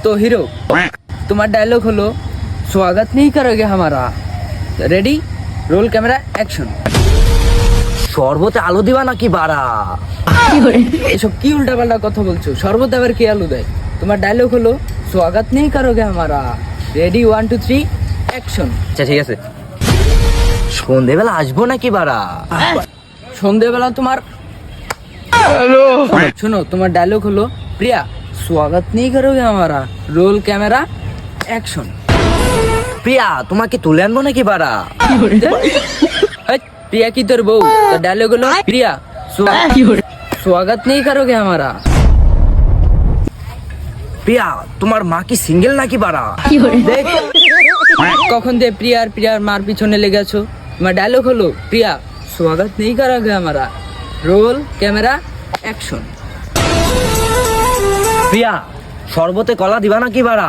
तो हीरो तुम्हारा dialogue hello स्वागत नहीं करोगे हमारा। Ready, roll camera action. শরবতে আলো দিবা নাকি বাড়া? এসব কি উল্টাপাল্টা কথা বলছো? শরবত আবার কে আলু দেয়? তোমার ডায়লগ হলো स्वागत नहीं करोगे हमारा। Ready 1 2 3 action. আচ্ছা ঠিক আছে। সন্ধেবেলা আসবো নাকি বাড়া? সন্ধ্যেবেলা তোমার শোনো, তোমার ডায়লগ হলো প্রিয়া स्वागत नहीं करोगे हमारा। Roll camera action. প্রিয়া তোমাকে তুলে আনবো নাকি বাড়া? प्रिया की তোর বউ, তো ডায়লগ হলো প্রিয়া स्वागत नहीं करोगे हमारा। প্রিয়া তোমার মা কি সিঙ্গেল নাকি বাড়া? দেখ কখন দিয়ে প্রিয়ার মার পিছনে লেগে আছো। তোমার ডায়লগ হলো প্রিয়া स्वागत नहीं करोगे हमारा। Roll camera action. প্রিয়া শরবতে কলা দিবা নাকি বাড়া?